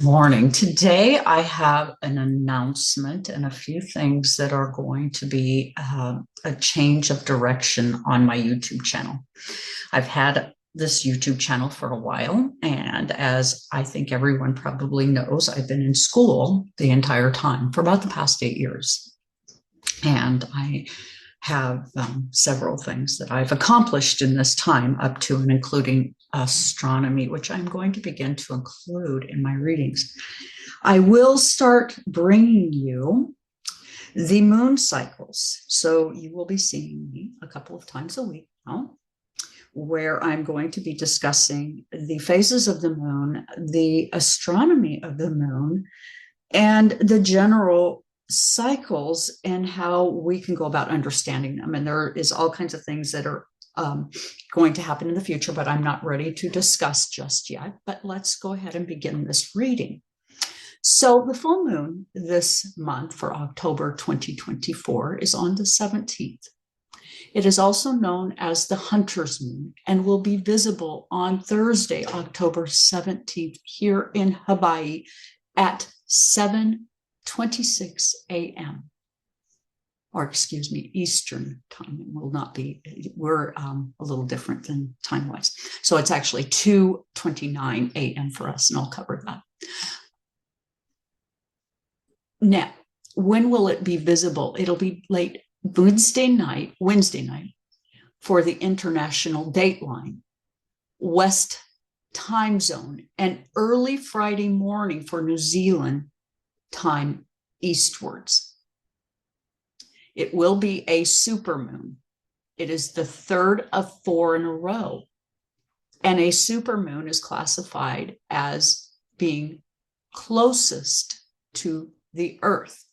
Morning. Today, I have an announcement and a few things that are going to be a change of direction on my YouTube channel. I've had this YouTube channel for a while, and as I think everyone probably knows, I've been in school the entire time for about the past 8 years. And I have several things that I've accomplished in this time, up to and including astronomy, which I'm going to begin to include in my readings. I will start bringing you the moon cycles. So you will be seeing me a couple of times a week now, where I'm going to be discussing the phases of the moon, the astronomy of the moon, and the general cycles and how we can go about understanding them. And there is all kinds of things that are going to happen in the future, but I'm not ready to discuss just yet. But let's go ahead and begin this reading. So the full moon this month for October 2024 is on the 17th. It is also known as the Hunter's Moon and will be visible on Thursday, October 17th, here in Hawaii at 7:26 a.m. or excuse me, Eastern time. It will not be, we're a little different than time-wise. So it's actually 2:29 a.m. for us, and I'll cover that. Now, when will it be visible? It'll be late Wednesday night for the international dateline, West time zone, and early Friday morning for New Zealand time eastwards. It will be a supermoon. It is the third of 4 in a row. And a supermoon is classified as being closest to the Earth.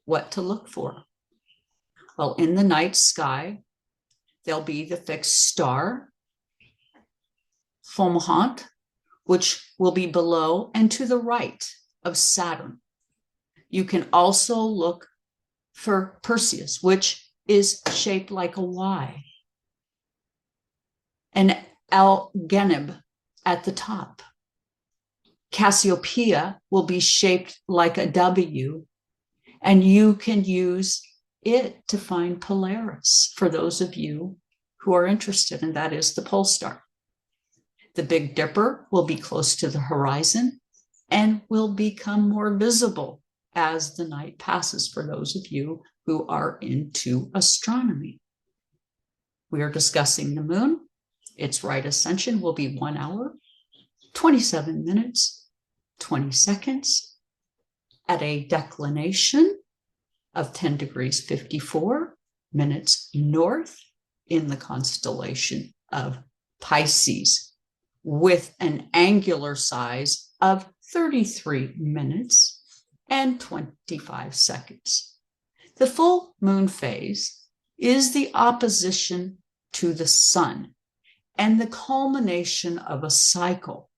What to look for? Well, in the night sky, there'll be the fixed star, Fomalhaut, which will be below and to the right of Saturn. You can also look for Perseus, which is shaped like a Y, and Algenib at the top. Cassiopeia will be shaped like a W, and you can use it to find Polaris for those of you who are interested, and that is the pole star. The Big Dipper will be close to the horizon and will become more visible as the night passes for those of you who are into astronomy. We are discussing the moon. Its right ascension will be 1 hour, 27 minutes, 20 seconds at a declination of 10 degrees 54 minutes north in the constellation of Pisces, with an angular size of 33 minutes and 25 seconds. The full moon phase is the opposition to the sun and the culmination of a cycle.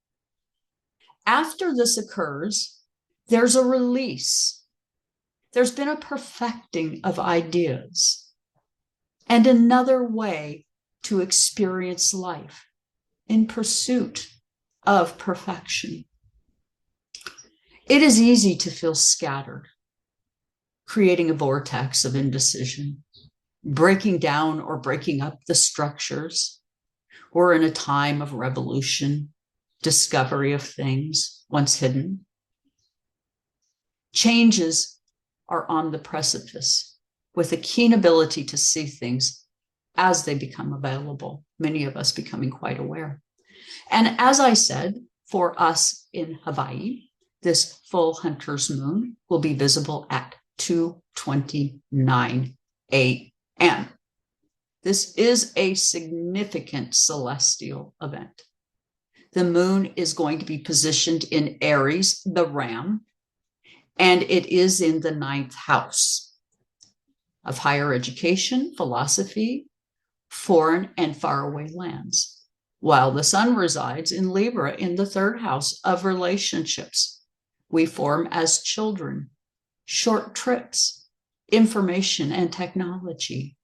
After this occurs, there's a release. There's been a perfecting of ideas and another way to experience life in pursuit of perfection. It is easy to feel scattered, creating a vortex of indecision, breaking down or breaking up the structures. We're in a time of revolution, discovery of things once hidden. Changes are on the precipice with a keen ability to see things as they become available, many of us becoming quite aware. And as I said, for us in Hawaii, this full Hunter's Moon will be visible at 2:29 a.m. This is a significant celestial event. The moon is going to be positioned in Aries, the ram, and it is in the 9th house of higher education, philosophy, foreign and faraway lands, while the sun resides in Libra in the 3rd house of relationships. We form as children, short trips, information and technology,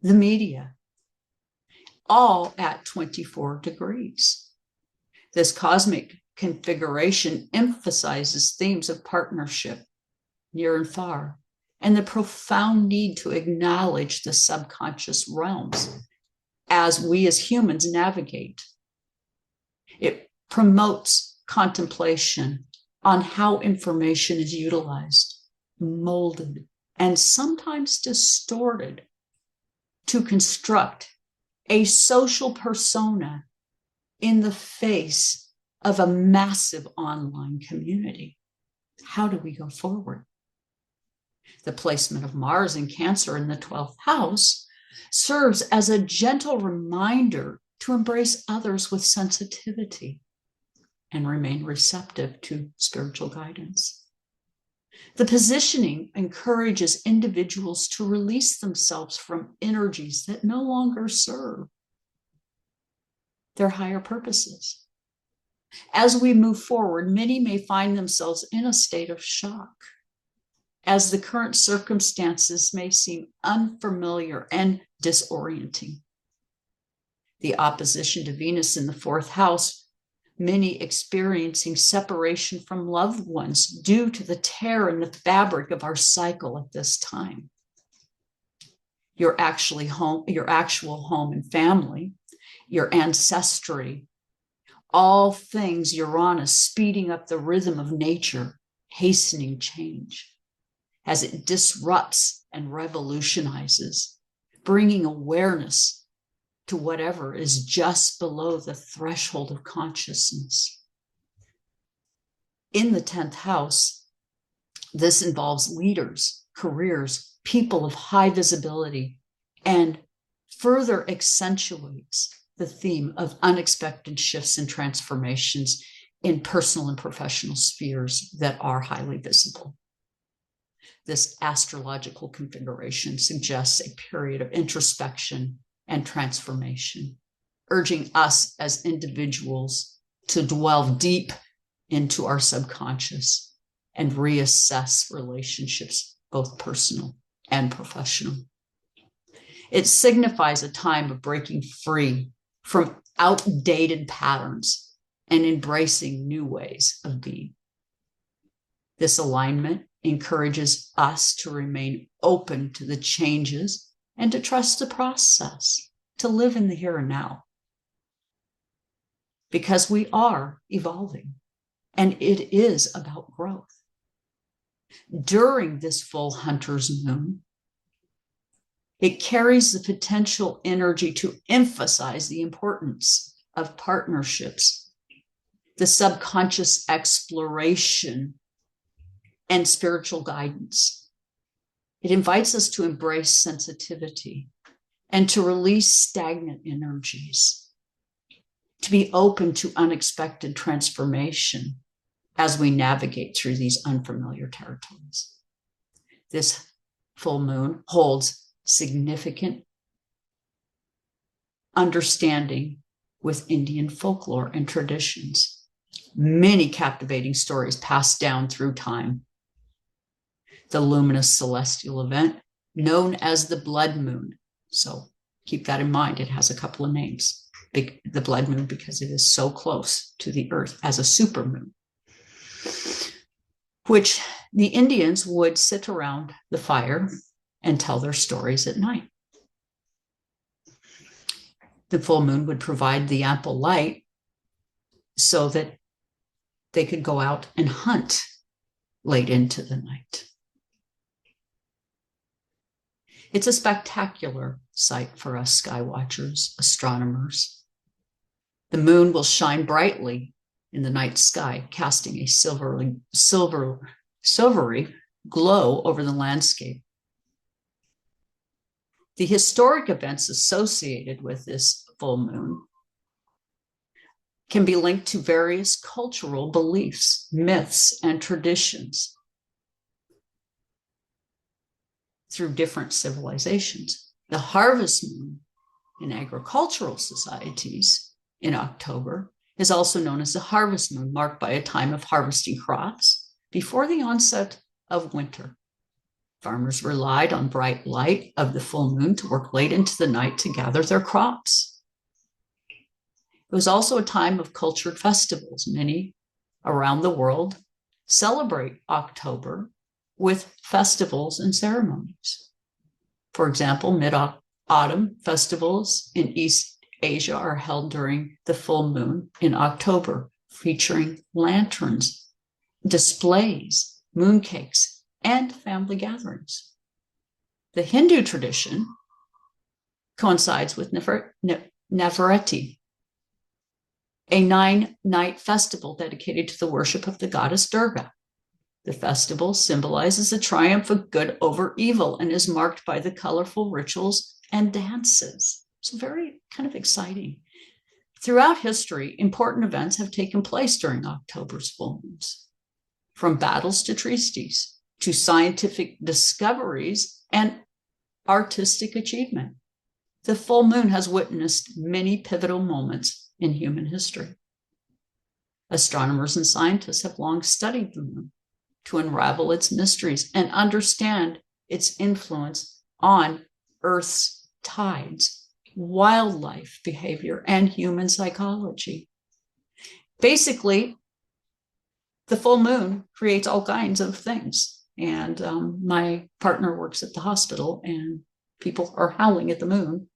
the media, all at 24 degrees. This cosmic configuration emphasizes themes of partnership, near and far, and the profound need to acknowledge the subconscious realms as we as humans navigate. It promotes contemplation on how information is utilized, molded, and sometimes distorted to construct a social persona in the face of a massive online community. How do we go forward? The placement of Mars in Cancer in the 12th house serves as a gentle reminder to embrace others with sensitivity and remain receptive to spiritual guidance. The positioning encourages individuals to release themselves from energies that no longer serve their higher purposes. As we move forward, many may find themselves in a state of shock, as the current circumstances may seem unfamiliar and disorienting. The opposition to Venus in the 4th house, many experiencing separation from loved ones due to the tear in the fabric of our cycle at this time. Your actual home and family, your ancestry, all things Uranus speeding up the rhythm of nature, hastening change as it disrupts and revolutionizes, bringing awareness to whatever is just below the threshold of consciousness. In the 10th house, this involves leaders, careers, people of high visibility, and further accentuates the theme of unexpected shifts and transformations in personal and professional spheres that are highly visible. This astrological configuration suggests a period of introspection and transformation, urging us as individuals to dwell deep into our subconscious and reassess relationships, both personal and professional. It signifies a time of breaking free from outdated patterns and embracing new ways of being. This alignment encourages us to remain open to the changes and to trust the process, to live in the here and now. Because we are evolving, and it is about growth. During this full Hunter's moon, it carries the potential energy to emphasize the importance of partnerships, the subconscious exploration, and spiritual guidance. It invites us to embrace sensitivity and to release stagnant energies, to be open to unexpected transformation as we navigate through these unfamiliar territories. This full moon holds significant understanding with Indian folklore and traditions. Many captivating stories passed down through time. The luminous celestial event known as the blood moon. So keep that in mind. It has a couple of names. The blood moon because it is so close to the earth as a supermoon, which the Indians would sit around the fire and tell their stories at night. The full moon would provide the ample light so that they could go out and hunt late into the night. It's a spectacular sight for us sky watchers, astronomers. The moon will shine brightly in the night sky, casting a silvery glow over the landscape. The historic events associated with this full moon can be linked to various cultural beliefs, myths, and traditions through different civilizations. The harvest moon in agricultural societies in October is also known as the harvest moon, marked by a time of harvesting crops before the onset of winter. Farmers relied on bright light of the full moon to work late into the night to gather their crops. It was also a time of cultured festivals. Many around the world celebrate October with festivals and ceremonies. For example, mid-autumn festivals in East Asia are held during the full moon in October, featuring lanterns, displays, mooncakes, and family gatherings. The Hindu tradition coincides with Navaratri, a 9-night festival dedicated to the worship of the goddess Durga. The festival symbolizes the triumph of good over evil and is marked by the colorful rituals and dances. So very kind of exciting. Throughout history, important events have taken place during October's full moons, from battles to treaties, to scientific discoveries and artistic achievement. The full moon has witnessed many pivotal moments in human history. Astronomers and scientists have long studied the moon to unravel its mysteries and understand its influence on Earth's tides, wildlife behavior, and human psychology. Basically, the full moon creates all kinds of things. And my partner works at the hospital, and people are howling at the moon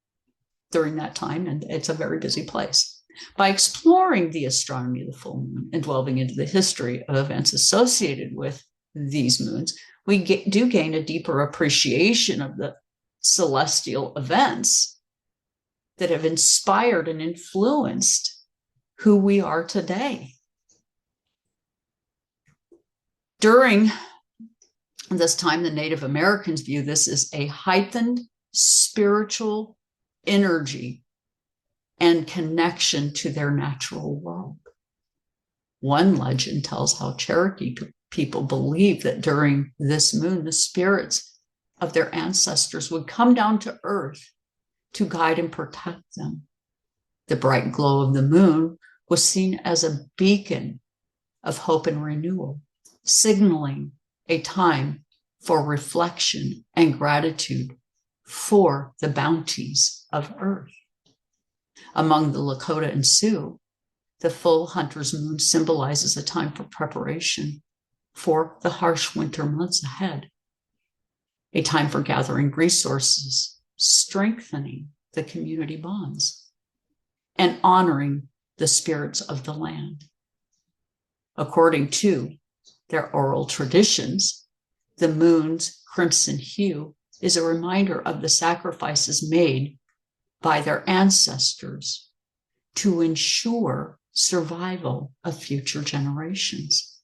during that time, and it's a very busy place. By exploring the astronomy of the full moon and delving into the history of events associated with these moons, we do gain a deeper appreciation of the celestial events that have inspired and influenced who we are today. During this time, the Native Americans view this as a heightened spiritual energy and connection to their natural world. One legend tells how Cherokee people believed that during this moon, the spirits of their ancestors would come down to earth to guide and protect them. The bright glow of the moon was seen as a beacon of hope and renewal, signaling a time for reflection and gratitude for the bounties of earth. Among the Lakota and Sioux, the full hunter's moon symbolizes a time for preparation for the harsh winter months ahead, a time for gathering resources, strengthening the community bonds, and honoring the spirits of the land. According to their oral traditions, the moon's crimson hue is a reminder of the sacrifices made by their ancestors to ensure survival of future generations.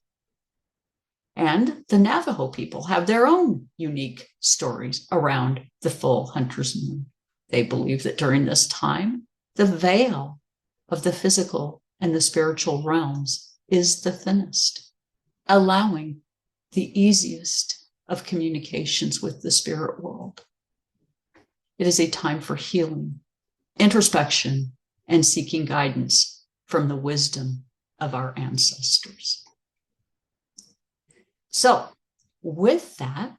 And the Navajo people have their own unique stories around the full hunter's moon. They believe that during this time, the veil of the physical and the spiritual realms is the thinnest, allowing the easiest of communications with the spirit world. It is a time for healing, introspection, and seeking guidance from the wisdom of our ancestors. So, with that,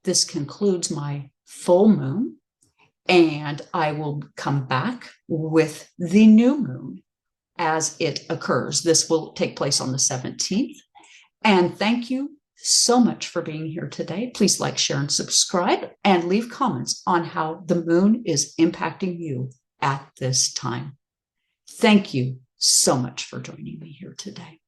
this concludes my full moon, and I will come back with the new moon as it occurs. This will take place on the 17th. And thank you so much for being here today. Please like, share, and subscribe, and leave comments on how the moon is impacting you at this time. Thank you so much for joining me here today.